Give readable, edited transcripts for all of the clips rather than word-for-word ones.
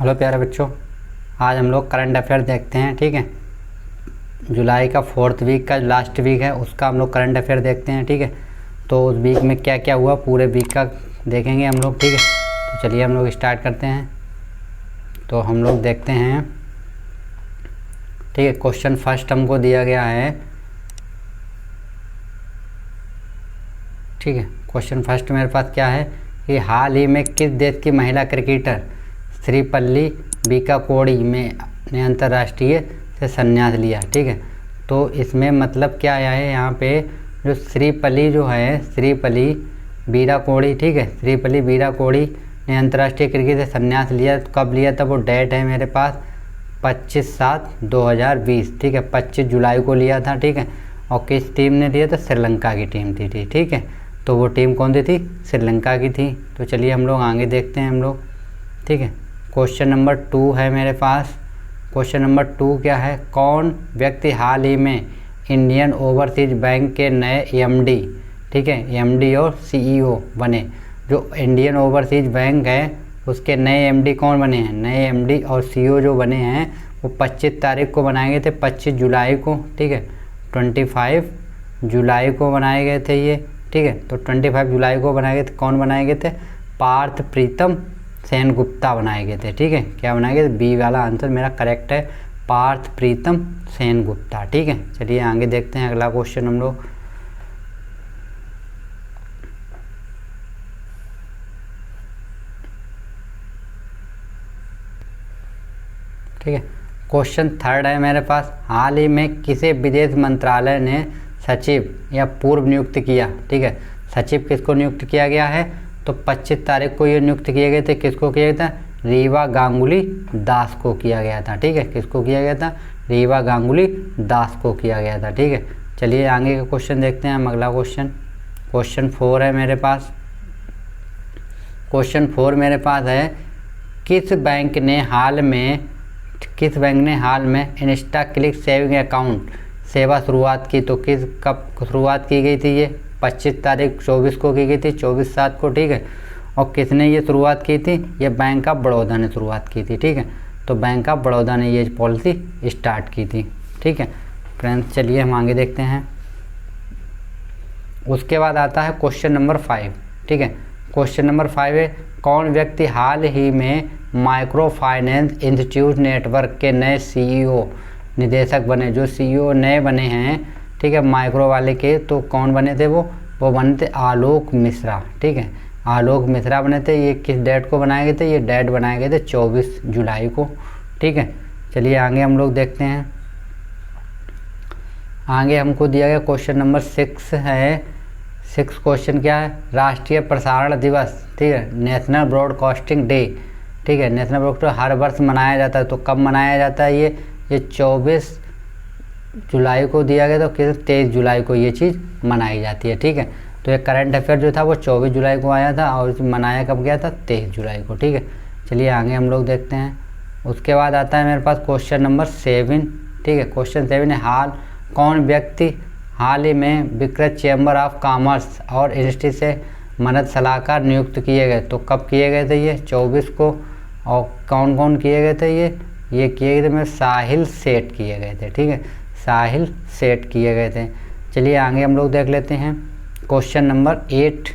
Hello प्यारे बच्चों, आज हम लोग करंट अफेयर देखते हैं। ठीक है, जुलाई का 4th वीक का लास्ट वीक है, उसका हम लोग करंट अफेयर देखते हैं। ठीक है, तो उस वीक में क्या क्या हुआ पूरे वीक का देखेंगे हम लोग। ठीक है, तो चलिए हम लोग स्टार्ट करते हैं। तो हम लोग देखते हैं। ठीक है, क्वेश्चन फर्स्ट हमको दिया गया है। ठीक है, क्वेश्चन फर्स्ट मेरे पास क्या है कि हाल ही में किस देश की महिला क्रिकेटर श्रीपल्ली बीकाकोड़ी ने अंतर्राष्ट्रीय से संन्यास लिया। ठीक है, तो इसमें मतलब क्या आया है यहाँ पे, जो श्रीपल्ली जो है, श्रीपल्ली बीकाकोड़ी, ठीक है, श्रीपल्ली बीकाकोड़ी ने अंतर्राष्ट्रीय क्रिकेट से संन्यास लिया। तो कब लिया था, वो डेट है मेरे पास 25/7/2020। ठीक है, 25 जुलाई को लिया था। ठीक है, और किस टीम ने लिया था, श्रीलंका की टीम थी। ठीक है, तो वो टीम कौन सी थी, श्रीलंका की थी। तो चलिए हम लोग आगे देखते हैं हम लोग। ठीक है, क्वेश्चन नंबर 2 है मेरे पास। क्वेश्चन नंबर 2 क्या है, कौन व्यक्ति हाल ही में इंडियन ओवरसीज बैंक के नए एमडी, ठीक है, एमडी और सीईओ बने। जो इंडियन ओवरसीज बैंक है उसके नए एमडी कौन बने हैं, नए एमडी और सीईओ जो बने हैं वो 25 तारीख को बनाए गए थे, 25 जुलाई को। ठीक है, 25 जुलाई को बनाए गए थे ये। ठीक है, तो 25 जुलाई को बनाए गए थे। कौन बनाए गए थे, पार्थ प्रीतम सेनगुप्ता बनाए गए थे। ठीक है, क्या बनाए गए थे, बी वाला आंसर मेरा करेक्ट है, पार्थ प्रीतम सेनगुप्ता। ठीक है, चलिए आगे देखते हैं अगला क्वेश्चन हम लोग। ठीक है, क्वेश्चन थर्ड है मेरे पास, हाल ही में किसे विदेश मंत्रालय ने सचिव या पूर्व नियुक्त किया। ठीक है, सचिव किसको नियुक्त किया गया है, तो 25 तारीख को ये नियुक्त किए गए थे। किसको किया गया था, रीवा गांगुली दास को किया गया था। ठीक है, किसको किया गया था, रीवा गांगुली दास को किया गया था। ठीक है, चलिए आगे का क्वेश्चन देखते हैं हम। अगला क्वेश्चन 4 है मेरे पास। क्वेश्चन 4 मेरे पास है, किस बैंक ने हाल में इंस्टा क्लिक सेविंग अकाउंट सेवा शुरुआत की। तो कब शुरुआत की गई थी, ये 25 तारीख 24 को की गई थी, 24/7 को। ठीक है, और किसने ये शुरुआत की थी, ये बैंक ऑफ बड़ौदा ने शुरुआत की थी। ठीक है, तो बैंक ऑफ बड़ौदा ने ये पॉलिसी स्टार्ट की थी। ठीक है फ्रेंड्स, चलिए हम आगे देखते हैं। उसके बाद आता है क्वेश्चन नंबर 5। ठीक है, क्वेश्चन नंबर 5 है, कौन व्यक्ति हाल ही में माइक्रो फाइनेंस इंस्टीट्यूट नेटवर्क के नए सीईओ निदेशक बने। जो सीईओ नए बने हैं, ठीक है, माइक्रो वाले के, तो कौन बने थे, वो बने थे आलोक मिश्रा। ठीक है, आलोक मिश्रा बने थे। ये किस डेट को बनाए गए थे, ये डेट बनाए गए थे 24 जुलाई को। ठीक है, चलिए आगे हम लोग देखते हैं। आगे हमको दिया गया क्वेश्चन नंबर 6 है। 6 क्वेश्चन क्या है, राष्ट्रीय प्रसारण दिवस, ठीक है, नेशनल ब्रॉडकास्टिंग डे। ठीक है, नेशनल ब्रॉडकास्टिंग हर वर्ष मनाया जाता है। तो कब मनाया जाता है, ये 24 जुलाई को दिया गया, तो किस 23 जुलाई को ये चीज़ मनाई जाती है। ठीक है, तो ये करंट अफेयर जो था वो 24 जुलाई को आया था और मनाया कब गया था, 23 जुलाई को। ठीक है, चलिए आगे हम लोग देखते हैं। उसके बाद आता है मेरे पास क्वेश्चन नंबर 7। ठीक है, क्वेश्चन 7 है, कौन व्यक्ति हाल ही में विक्रय चैम्बर ऑफ कॉमर्स और इंडस्ट्री से मदद सलाहकार नियुक्त किए गए। तो कब किए गए थे, ये 24 को। और कौन कौन किए गए थे, ये किए गए थे, साहिल सेठ किए गए थे। ठीक है, साहिल सेठ किए गए थे। चलिए आगे हम लोग देख लेते हैं क्वेश्चन नंबर 8।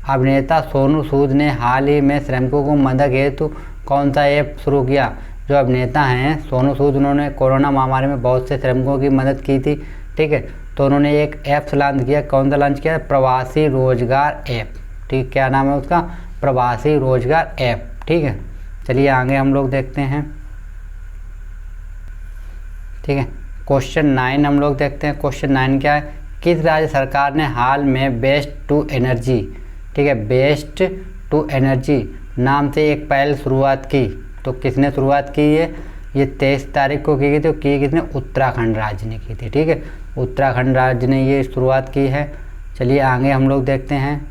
अभिनेता सोनू सूद ने हाल ही में श्रमिकों को मदद हेतु कौन सा ऐप शुरू किया। जो अभिनेता हैं सोनू सूद, उन्होंने कोरोना महामारी में बहुत से श्रमिकों की मदद की थी। ठीक है, तो उन्होंने एक ऐप लॉन्च किया। कौन सा लॉन्च किया, प्रवासी रोजगार ऐप। ठीक, क्या नाम है उसका, प्रवासी रोजगार ऐप। ठीक है, चलिए आगे हम लोग देखते हैं। ठीक है, क्वेश्चन 9 हम लोग देखते हैं। क्वेश्चन 9 क्या है, किस राज्य सरकार ने हाल में वेस्ट टू एनर्जी, ठीक है, वेस्ट टू एनर्जी नाम से एक पहल शुरुआत की। तो किसने शुरुआत की, ये 23 तारीख को की गई थी। की किसने, उत्तराखंड राज्य ने की थी। ठीक है, उत्तराखंड राज्य ने ये शुरुआत की है। चलिए आगे हम लोग देखते हैं।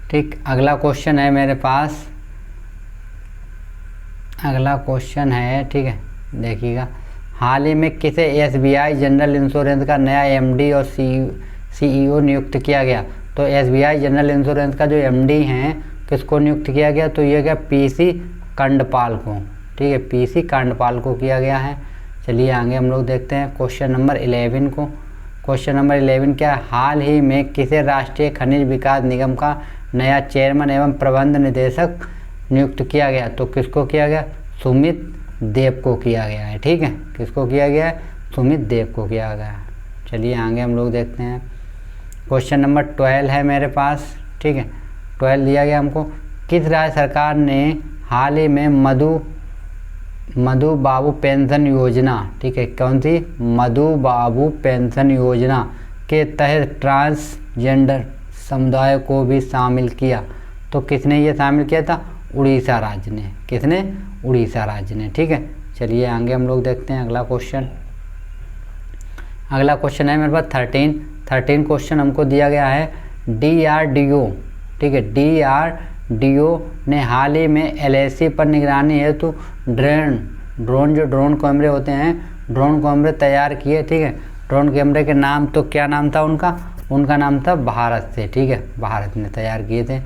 ठीक, अगला क्वेश्चन है मेरे पास। अगला क्वेश्चन है, ठीक है, देखिएगा, हाल ही में किसे एसबीआई जनरल इंश्योरेंस का नया एमडी और सीईओ नियुक्त किया गया। तो एसबीआई जनरल इंश्योरेंस का जो एमडी हैं किसको नियुक्त किया गया, तो ये क्या पीसी कंडपाल को, ठीक है, पीसी कंडपाल को किया गया है। चलिए आगे हम लोग देखते हैं क्वेश्चन नंबर 11 को। क्वेश्चन नंबर 11 क्या है, हाल ही में किसे राष्ट्रीय खनिज विकास निगम का नया चेयरमैन एवं प्रबंध निदेशक नियुक्त किया गया, तो किसको किया गया, सुमित देव को किया गया है, ठीक है, किसको किया गया है, सुमित देव को किया गया है। चलिए आगे हम लोग देखते हैं क्वेश्चन नंबर 12 है मेरे पास, ठीक है, 12 दिया गया हमको, किस राज्य सरकार ने हाल ही में मधु बाबू पेंशन योजना, ठीक है, कौन सी, मधु बाबू पेंशन योजना के तहत ट्रांसजेंडर समुदाय को भी शामिल किया, तो किसने ये शामिल किया था, उड़ीसा राज्य ने, किसने, उड़ीसा राज्य ने, ठीक है। चलिए आगे हम लोग देखते हैं अगला क्वेश्चन। अगला क्वेश्चन है मेरे पास 13 क्वेश्चन हमको दिया गया है, DRDO, ठीक है, DRDO ने हाल ही में LAC पर निगरानी हेतु ड्रोन जो ड्रोन कैमरे होते हैं, ड्रोन कैमरे तैयार किए, ठीक है। ड्रोन कैमरे के नाम, तो क्या नाम था उनका नाम था भारत से, ठीक है, भारत ने तैयार किए थे।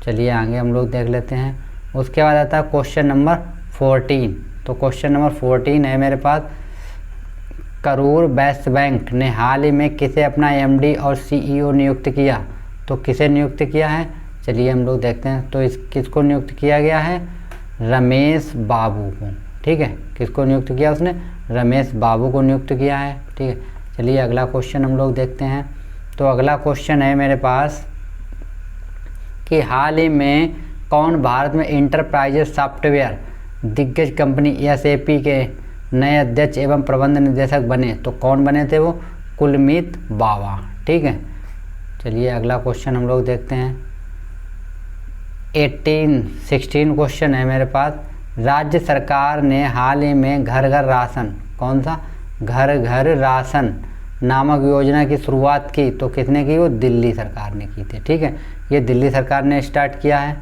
चलिए आगे हम लोग देख लेते हैं। उसके बाद आता है क्वेश्चन नंबर 14, तो क्वेश्चन नंबर 14 है मेरे पास, करूर वैश्य बैंक ने हाल ही में किसे अपना MD और CEO नियुक्त किया, तो किसे नियुक्त किया है, चलिए हम लोग देखते हैं। तो किसको नियुक्त किया गया है, रमेश बाबू को, ठीक है, किसको नियुक्त किया उसने, रमेश बाबू को नियुक्त किया है, ठीक है। चलिए अगला क्वेश्चन हम लोग देखते हैं। तो अगला क्वेश्चन है मेरे पास कि हाल ही में कौन भारत में इंटरप्राइजेज सॉफ्टवेयर दिग्गज कंपनी SAP के नए अध्यक्ष एवं प्रबंध निदेशक बने, तो कौन बने थे वो, कुलमीत बावा, ठीक है। चलिए अगला क्वेश्चन हम लोग देखते हैं। 16 क्वेश्चन है मेरे पास, राज्य सरकार ने हाल ही में घर घर राशन, कौन सा, घर घर राशन नामक योजना की शुरुआत की, तो किसने की, वो दिल्ली सरकार ने की थी, ठीक है, ये दिल्ली सरकार ने स्टार्ट किया है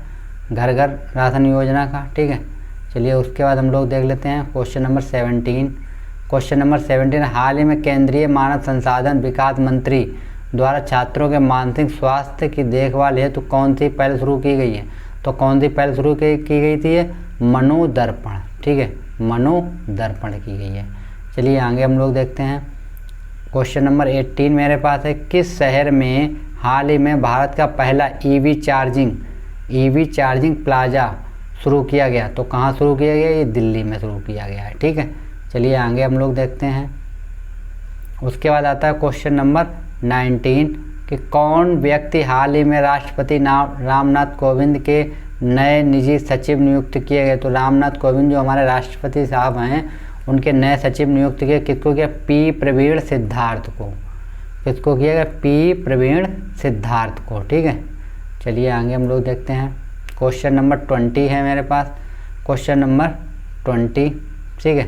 घर घर राशन योजना का, ठीक है। चलिए उसके बाद हम लोग देख लेते हैं क्वेश्चन नंबर 17। क्वेश्चन नंबर 17, हाल ही में केंद्रीय मानव संसाधन विकास मंत्री द्वारा छात्रों के मानसिक स्वास्थ्य की देखभाल हेतु कौन सी पहल शुरू की गई है, तो कौन सी पहल शुरू की गई थी, ये मनोदर्पण, ठीक है, मनोदर्पण की गई है। चलिए आगे हम लोग देखते हैं क्वेश्चन नंबर 18 मेरे पास है, किस शहर में हाल ही में भारत का पहला EV चार्जिंग प्लाजा शुरू किया गया, तो कहाँ शुरू किया गया, ये दिल्ली में शुरू किया गया है, ठीक है। चलिए आगे हम लोग देखते हैं। उसके बाद आता है क्वेश्चन नंबर 19 कि कौन व्यक्ति हाल ही में राष्ट्रपति रामनाथ कोविंद के नए निजी सचिव नियुक्त किए गए, तो रामनाथ कोविंद जो हमारे राष्ट्रपति साहब हैं उनके नए सचिव नियुक्त किए, किसको किया, P प्रवीण सिद्धार्थ को, किसको किया गया, P प्रवीण सिद्धार्थ को, ठीक है। चलिए आगे हम लोग देखते हैं क्वेश्चन नंबर 20 है मेरे पास, क्वेश्चन नंबर 20, ठीक है।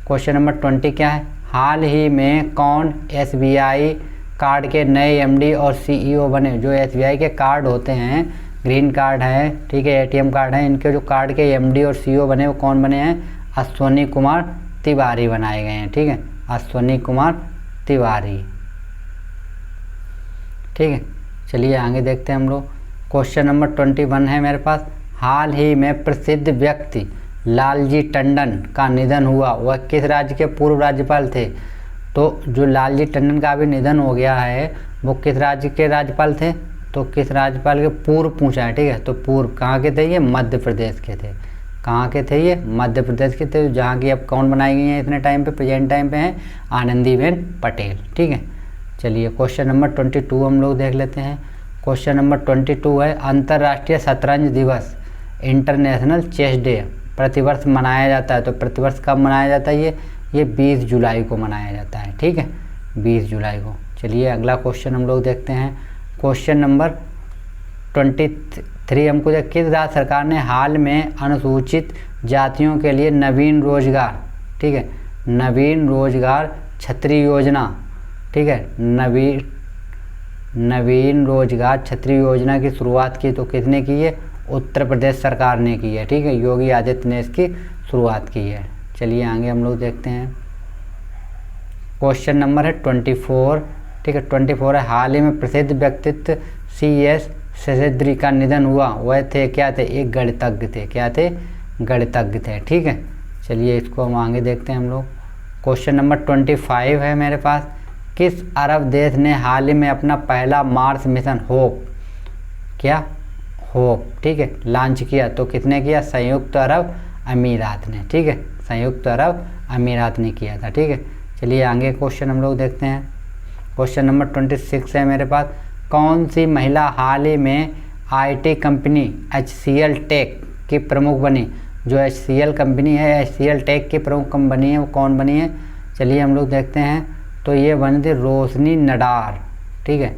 क्वेश्चन नंबर 20 क्या है, हाल ही में कौन SBI कार्ड के नए MD और CEO बने, जो SBI के कार्ड होते हैं, ग्रीन कार्ड है, ठीक है, ATM कार्ड है, इनके जो कार्ड के MD और CEO बने वो कौन बने हैं, अश्वनी कुमार तिवारी बनाए गए हैं, ठीक है, अश्वनी कुमार तिवारी, ठीक है। चलिए आगे देखते हैं हम लोग क्वेश्चन नंबर 21 है मेरे पास, हाल ही में प्रसिद्ध व्यक्ति लालजी टंडन का निधन हुआ, वह किस राज्य के पूर्व राज्यपाल थे, तो जो लालजी टंडन का भी निधन हो गया है वो किस राज्य के राज्यपाल थे, तो किस राज्यपाल के पूर्व पूछा है, ठीक है, तो पूर्व कहाँ के थे, ये मध्य प्रदेश के थे, कहाँ के थे, ये मध्य प्रदेश के थे, जहाँ की अब कौन बनाई गई हैं इतने टाइम पे, प्रेजेंट टाइम पे हैं आनंदीबेन पटेल, ठीक है। चलिए क्वेश्चन नंबर 22 हम लोग देख लेते हैं। क्वेश्चन नंबर 22 है, अंतर्राष्ट्रीय शतरंज दिवस, इंटरनेशनल चेस डे प्रतिवर्ष मनाया जाता है, तो प्रतिवर्ष कब मनाया जाता है, ये 20 जुलाई को मनाया जाता है, ठीक है, 20 जुलाई को। चलिए अगला क्वेश्चन हम लोग देखते हैं। क्वेश्चन नंबर 23 हमको किस राज्य सरकार ने हाल में अनुसूचित जातियों के लिए नवीन रोजगार, ठीक है, नवीन रोजगार छतरी योजना, ठीक है, नवीन रोजगार छतरी योजना की शुरुआत की, तो किसने की है, उत्तर प्रदेश सरकार ने की है, ठीक है, योगी आदित्यनाथ ने इसकी शुरुआत की है। चलिए आगे हम लोग देखते हैं। क्वेश्चन नंबर है 24, ठीक है, 24 है, हाल ही में प्रसिद्ध व्यक्तित्व CS शेषाद्री का निधन हुआ वह थे क्या थे, एक गणितज्ञ थे। क्या थे, गणितज्ञ थे। ठीक है, चलिए इसको हम आगे देखते हैं हम लोग। क्वेश्चन नंबर 25 है मेरे पास। किस अरब देश ने हाल ही में अपना पहला मार्स मिशन होप, क्या होप, ठीक है, लॉन्च किया? तो किसने किया? संयुक्त अरब अमीरात ने। ठीक है, संयुक्त अरब अमीरात ने किया था। ठीक है, चलिए आगे क्वेश्चन हम लोग देखते हैं। क्वेश्चन नंबर 26 है मेरे पास। कौन सी महिला हाल ही में आईटी कंपनी HCL टेक की प्रमुख बनी? जो HCL कंपनी है, HCL टेक की प्रमुख कंपनी है, वो कौन बनी है? चलिए हम लोग देखते हैं। तो ये बनी थी रोशनी नाडार। ठीक है,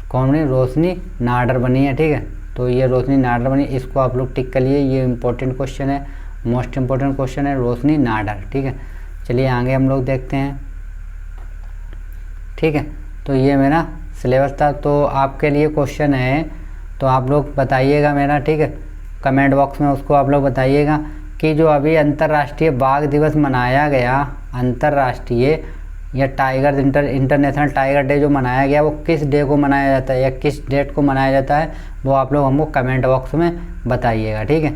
कौन बनी? रोशनी नाडार बनी है। ठीक है, तो ये रोशनी नाडार बनी, इसको आप लोग टिक कर लिए। ये इंपॉर्टेंट क्वेश्चन है, मोस्ट इंपॉर्टेंट क्वेश्चन है, रोशनी नाडार। ठीक है, चलिए आगे हम लोग देखते हैं। ठीक है, तो ये मेरा सिलेबस था। तो आपके लिए क्वेश्चन है, तो आप लोग बताइएगा मेरा। ठीक है, कमेंट बॉक्स में उसको आप लोग बताइएगा कि जो अभी अंतर्राष्ट्रीय बाघ दिवस मनाया गया, अंतर्राष्ट्रीय या इंटरनेशनल टाइगर डे जो मनाया गया, वो किस डे को मनाया जाता है या किस डेट को मनाया जाता है, वो आप लोग हमको कमेंट बॉक्स में बताइएगा। ठीक है,